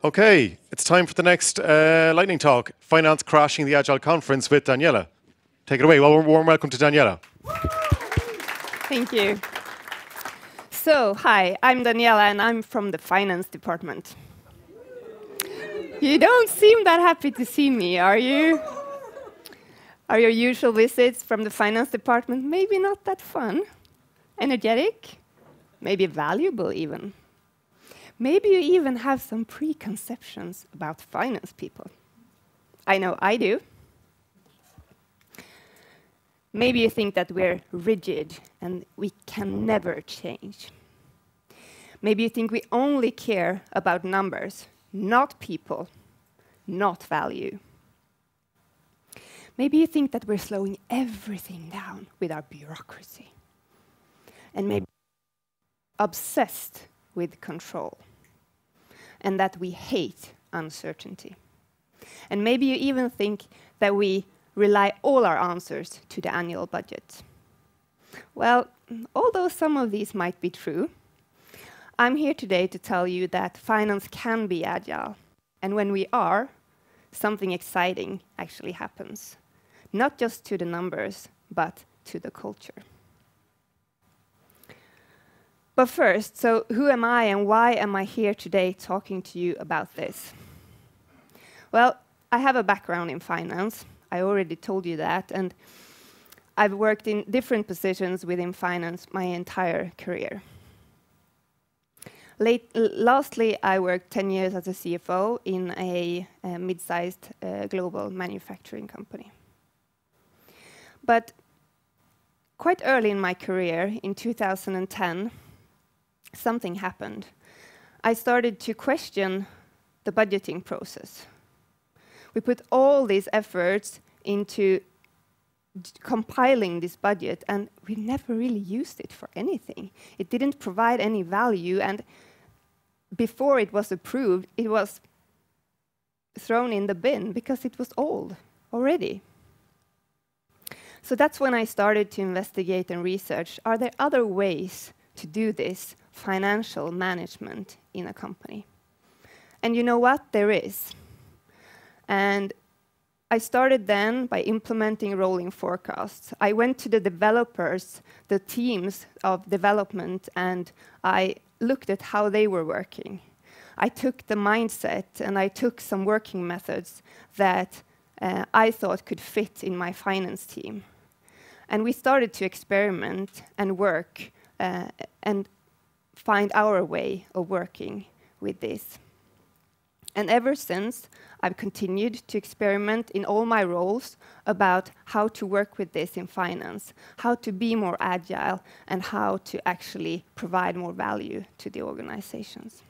Okay, it's time for the next lightning talk, Finance Crashing the Agile Conference with Daniela. Take it away. Well, warm welcome to Daniela. Thank you. So, hi, I'm Daniela and I'm from the finance department. You don't seem that happy to see me, are you? Are your usual visits from the finance department maybe not that fun? Energetic? Maybe valuable even? Maybe you even have some preconceptions about finance people. I know I do. Maybe you think that we're rigid and we can never change. Maybe you think we only care about numbers, not people, not value. Maybe you think that we're slowing everything down with our bureaucracy. And maybe obsessed with control. And that we hate uncertainty. And maybe you even think that we rely all our answers to the annual budget. Well, although some of these might be true, I'm here today to tell you that finance can be agile. And when we are, something exciting actually happens. Not just to the numbers, but to the culture. But first, so who am I and why am I here today talking to you about this? Well, I have a background in finance. I already told you that. And I've worked in different positions within finance my entire career. Lastly, I worked 10 years as a CFO in a mid-sized global manufacturing company. But quite early in my career, in 2010, something happened. I started to question the budgeting process. We put all these efforts into compiling this budget, and we never really used it for anything. It didn't provide any value, and before it was approved, it was thrown in the bin because it was old already. So that's when I started to investigate and research, are there other ways to do this financial management in a company? And you know what? There is. And I started then by implementing rolling forecasts. I went to the developers, the teams of development, and I looked at how they were working. I took the mindset and I took some working methods that I thought could fit in my finance team. And we started to experiment and work and find our way of working with this. And ever since, I've continued to experiment in all my roles about how to work with this in finance, how to be more agile, and how to actually provide more value to the organizations.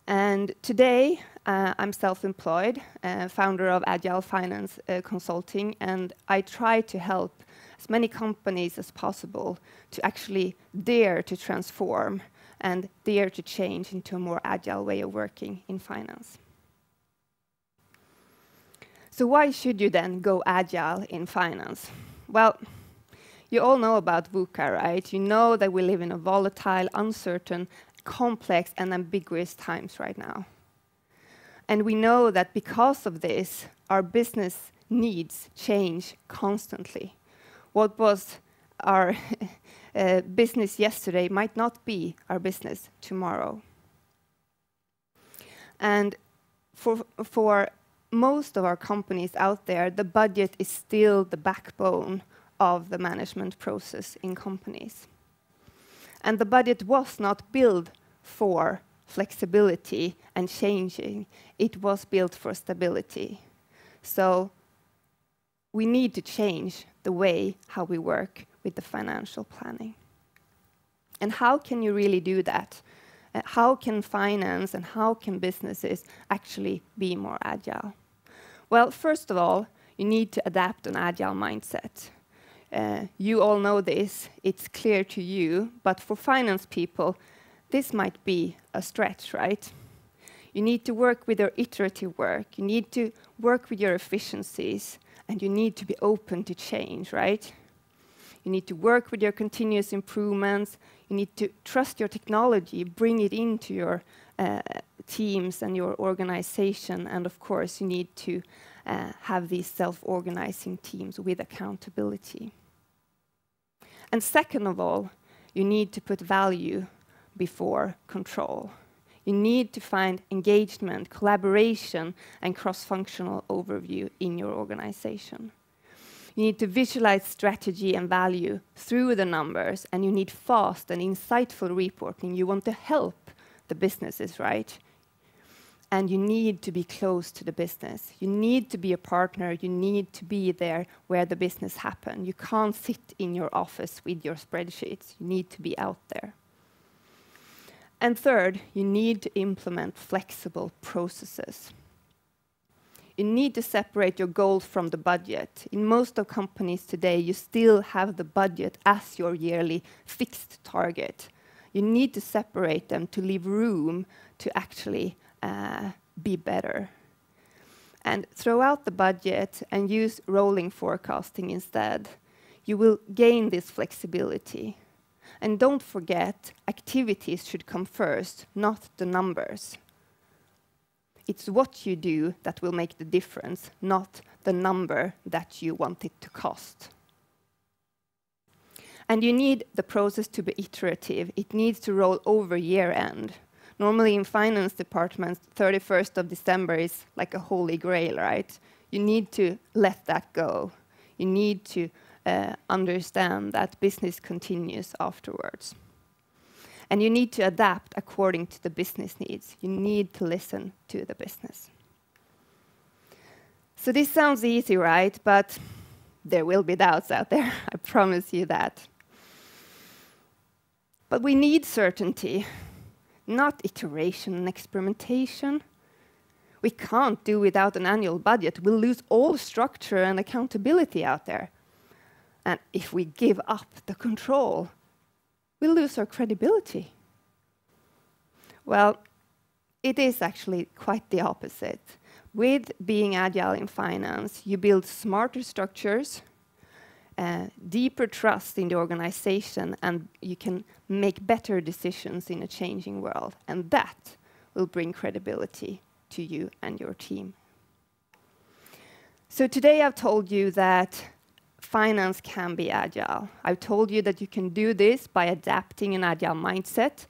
And today, I'm self-employed, founder of Agile Finance Consulting, and I try to help as many companies as possible to actually dare to transform and dare to change into a more agile way of working in finance. So why should you then go agile in finance? Well, you all know about VUCA, right? You know that we live in a volatile, uncertain, complex, and ambiguous times right now. And we know that because of this, our business needs change constantly. What was our business yesterday might not be our business tomorrow. And for most of our companies out there, the budget is still the backbone of the management process in companies. And the budget was not built for flexibility and changing. It was built for stability. So we need to change the way how we work with the financial planning. And how can you really do that? How can finance and how can businesses actually be more agile? Well, first of all, you need to adapt an agile mindset. You all know this, it's clear to you, but for finance people, this might be a stretch, right? You need to work with your iterative work, you need to work with your efficiencies, and you need to be open to change, right? You need to work with your continuous improvements. You need to trust your technology, bring it into your teams and your organization. And of course, you need to have these self-organizing teams with accountability. And second of all, you need to put value before control. You need to find engagement, collaboration, and cross-functional overview in your organization. You need to visualize strategy and value through the numbers, and you need fast and insightful reporting. You want to help the businesses, right? And you need to be close to the business. You need to be a partner. You need to be there where the business happens. You can't sit in your office with your spreadsheets. You need to be out there. And third, you need to implement flexible processes. You need to separate your goals from the budget. In most of companies today, you still have the budget as your yearly fixed target. You need to separate them to leave room to actually be better. And throw out the budget and use rolling forecasting instead. You will gain this flexibility. And don't forget, activities should come first, not the numbers. It's what you do that will make the difference, not the number that you want it to cost. And you need the process to be iterative. It needs to roll over year end. Normally in finance departments, 31st of December is like a holy grail, right? You need to let that go. You need to understand that business continues afterwards. And you need to adapt according to the business needs. You need to listen to the business. So this sounds easy, right? But there will be doubts out there, I promise you that. But we need certainty, not iteration and experimentation. We can't do without an annual budget. We'll lose all structure and accountability out there. And if we give up the control, we'll lose our credibility. Well, it is actually quite the opposite. With being agile in finance, you build smarter structures, deeper trust in the organization, and you can make better decisions in a changing world. And that will bring credibility to you and your team. So today I've told you that finance can be agile. I've told you that you can do this by adapting an agile mindset,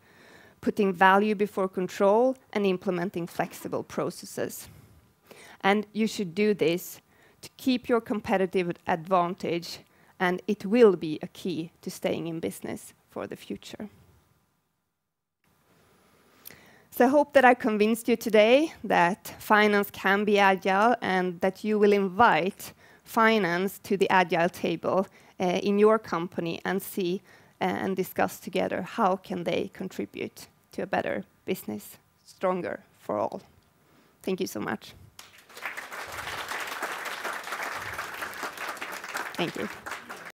putting value before control, and implementing flexible processes. And you should do this to keep your competitive advantage, and it will be a key to staying in business for the future. So I hope that I convinced you today that finance can be agile and that you will invite finance to the agile table in your company and see and discuss together how can they contribute to a better business, stronger for all. Thank you so much. Thank you.